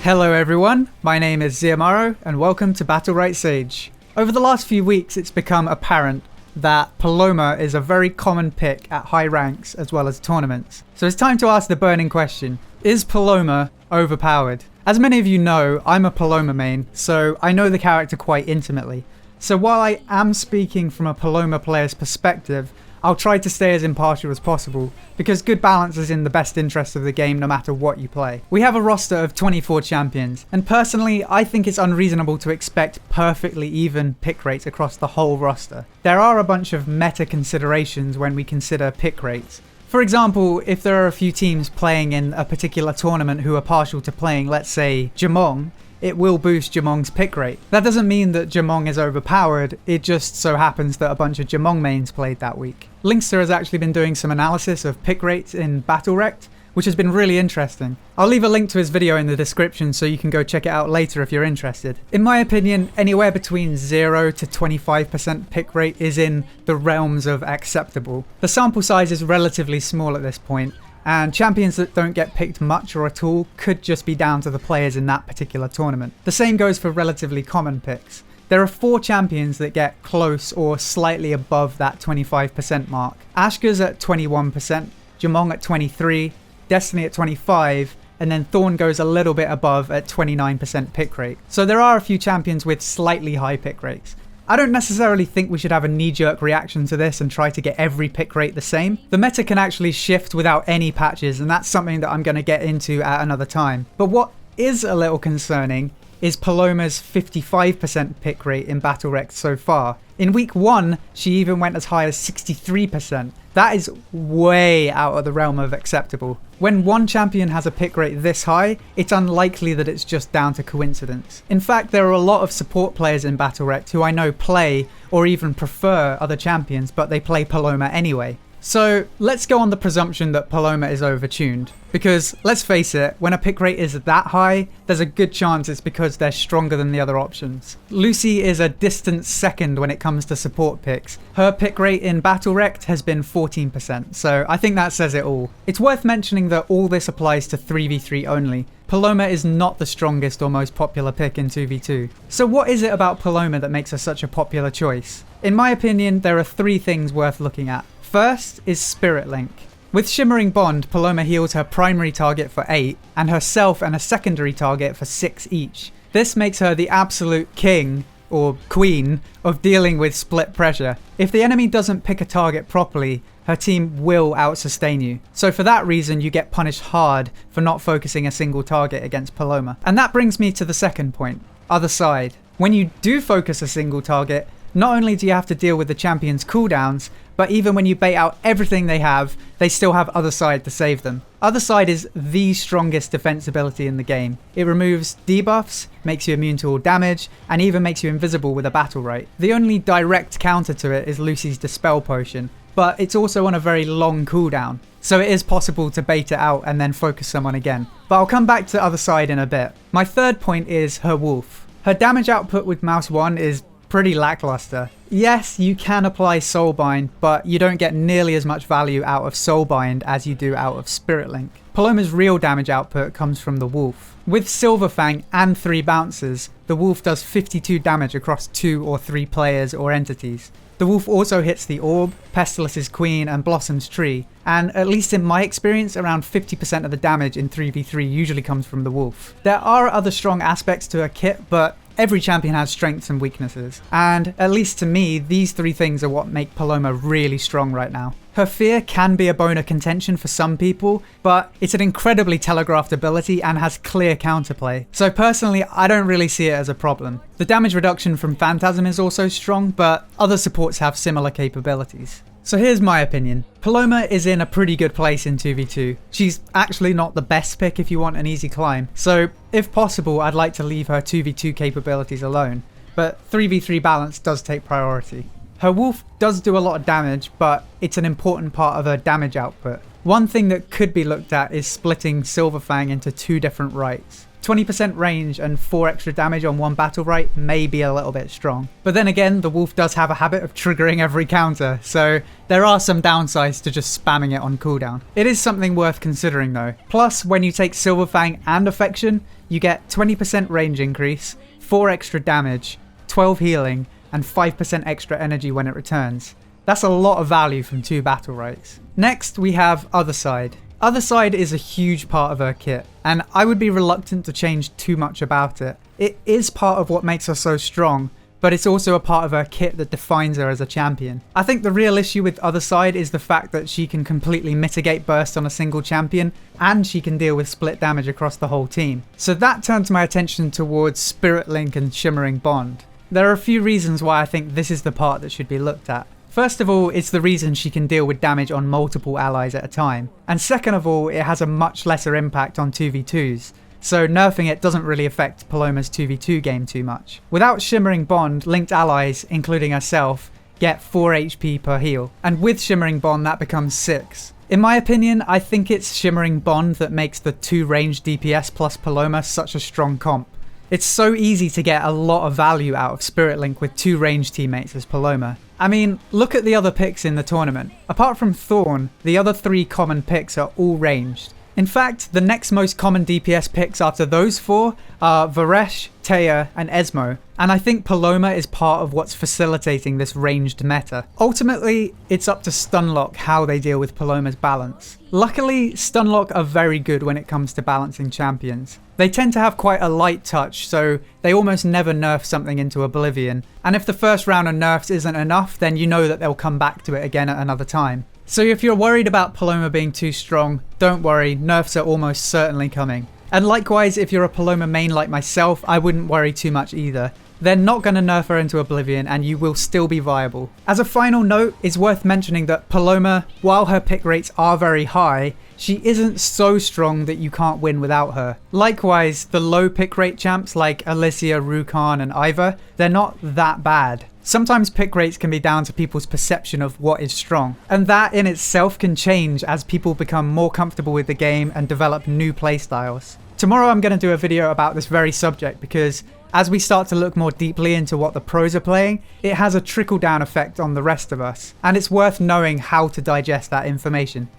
Hello everyone, my name is Ziamaro and welcome to BattleRekt Sage. Over the last few weeks it's become apparent that Paloma is a very common pick at high ranks as well as tournaments. So it's time to ask the burning question, is Paloma overpowered? As many of you know, I'm a Paloma main, so I know the character quite intimately. So while I am speaking from a Paloma player's perspective, I'll try to stay as impartial as possible, because good balance is in the best interest of the game no matter what you play. We have a roster of 24 champions, and personally I think it's unreasonable to expect perfectly even pick rates across the whole roster. There are a bunch of meta considerations when we consider pick rates. For example, if there are a few teams playing in a particular tournament who are partial to playing, let's say, Jamong, it will boost Jamong's pick rate. That doesn't mean that Jamong is overpowered, it just so happens that a bunch of Jamong mains played that week. Linkster has actually been doing some analysis of pick rates in BattleRekt, which has been really interesting. I'll leave a link to his video in the description so you can go check it out later if you're interested. In my opinion, anywhere between 0 to 25% pick rate is in the realms of acceptable. The sample size is relatively small at this point, and champions that don't get picked much or at all could just be down to the players in that particular tournament. The same goes for relatively common picks. There are 4 champions that get close or slightly above that 25% mark. Ashka's at 21%, Jamong at 23%, Destiny at 25%, and then Thorn goes a little bit above at 29% pick rate. So there are a few champions with slightly high pick rates. I don't necessarily think we should have a knee-jerk reaction to this and try to get every pick rate the same. The meta can actually shift without any patches, and that's something that I'm going to get into at another time. But what is a little concerning is Paloma's 55% pick rate in BattleRekt so far. In week 1, she even went as high as 63%. That is way out of the realm of acceptable. When one champion has a pick rate this high, it's unlikely that it's just down to coincidence. In fact, there are a lot of support players in BattleRekt who I know play or even prefer other champions, but they play Paloma anyway. So let's go on the presumption that Paloma is overtuned. Because let's face it, when a pick rate is that high, there's a good chance it's because they're stronger than the other options. Lucy is a distant second when it comes to support picks. Her pick rate in BattleRekt has been 14%, so I think that says it all. It's worth mentioning that all this applies to 3v3 only. Paloma is not the strongest or most popular pick in 2v2. So what is it about Paloma that makes her such a popular choice? In my opinion, there are 3 things worth looking at. First is Spirit Link. With Shimmering Bond, Paloma heals her primary target for 8, and herself and a secondary target for 6 each. This makes her the absolute king, or queen, of dealing with split pressure. If the enemy doesn't pick a target properly, her team will out-sustain you. So for that reason, you get punished hard for not focusing a single target against Paloma. And that brings me to the second point, other side. When you do focus a single target, not only do you have to deal with the champion's cooldowns, but even when you bait out everything they have, they still have other side to save them. Other side is the strongest defense ability in the game. It removes debuffs, makes you immune to all damage, and even makes you invisible with a BattleRekt. The only direct counter to it is Lucy's Dispel Potion, but it's also on a very long cooldown, so it is possible to bait it out and then focus someone again. But I'll come back to other side in a bit. My third point is her wolf. Her damage output with Mouse 1 is pretty lackluster. Yes, you can apply Soulbind, but you don't get nearly as much value out of Soulbind as you do out of Spirit Link. Paloma's real damage output comes from the wolf. With Silverfang and 3 bounces, the wolf does 52 damage across 2 or 3 players or entities. The wolf also hits the Orb, Pestilus's Queen, and Blossom's Tree, and at least in my experience, around 50% of the damage in 3v3 usually comes from the wolf. There are other strong aspects to her kit, but every champion has strengths and weaknesses, and at least to me, these 3 things are what make Paloma really strong right now. Her fear can be a bone of contention for some people, but it's an incredibly telegraphed ability and has clear counterplay. So personally, I don't really see it as a problem. The damage reduction from Phantasm is also strong, but other supports have similar capabilities. So here's my opinion. Paloma is in a pretty good place in 2v2. She's actually not the best pick if you want an easy climb. So if possible, I'd like to leave her 2v2 capabilities alone. But 3v3 balance does take priority. Her wolf does do a lot of damage, but it's an important part of her damage output. One thing that could be looked at is splitting Silverfang into 2 different rights. 20% range and 4 extra damage on one BattleRekt may be a little bit strong. But then again, the wolf does have a habit of triggering every counter, so there are some downsides to just spamming it on cooldown. It is something worth considering though. Plus, when you take Silverfang and Affection, you get 20% range increase, 4 extra damage, 12 healing, and 5% extra energy when it returns. That's a lot of value from 2 BattleRekts. Next, we have Other Side. Other Side is a huge part of her kit, and I would be reluctant to change too much about it. It is part of what makes her so strong, but it's also a part of her kit that defines her as a champion. I think the real issue with Other Side is the fact that she can completely mitigate burst on a single champion, and she can deal with split damage across the whole team. So that turns my attention towards Spirit Link and Shimmering Bond. There are a few reasons why I think this is the part that should be looked at. First of all, it's the reason she can deal with damage on multiple allies at a time. And second of all, it has a much lesser impact on 2v2s. So nerfing it doesn't really affect Paloma's 2v2 game too much. Without Shimmering Bond, linked allies, including herself, get 4 HP per heal. And with Shimmering Bond, that becomes 6. In my opinion, I think it's Shimmering Bond that makes the 2 range DPS plus Paloma such a strong comp. It's so easy to get a lot of value out of Spirit Link with 2 range teammates as Paloma. I mean, look at the other picks in the tournament. Apart from Thorn, the other 3 common picks are all ranged. In fact, the next most common DPS picks after those 4 are Varesh, Taya, and Esmo, and I think Paloma is part of what's facilitating this ranged meta. Ultimately, it's up to Stunlock how they deal with Paloma's balance. Luckily, Stunlock are very good when it comes to balancing champions. They tend to have quite a light touch, so they almost never nerf something into oblivion, and if the first round of nerfs isn't enough, then you know that they'll come back to it again at another time. So if you're worried about Paloma being too strong, don't worry, nerfs are almost certainly coming. And likewise, if you're a Paloma main like myself, I wouldn't worry too much either. They're not going to nerf her into oblivion and you will still be viable. As a final note, it's worth mentioning that Paloma, while her pick rates are very high, she isn't so strong that you can't win without her. Likewise, the low pick rate champs like Alicia, Rukan and Ivor, they're not that bad. Sometimes pick rates can be down to people's perception of what is strong, and that in itself can change as people become more comfortable with the game and develop new playstyles. Tomorrow I'm going to do a video about this very subject because as we start to look more deeply into what the pros are playing, it has a trickle-down effect on the rest of us, and it's worth knowing how to digest that information.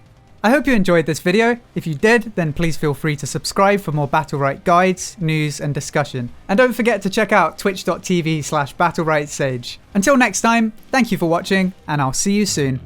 I hope you enjoyed this video. If you did, then please feel free to subscribe for more BattleRekt guides, news and discussion. And don't forget to check out twitch.tv/BattleRektSage. Until next time, thank you for watching, and I'll see you soon.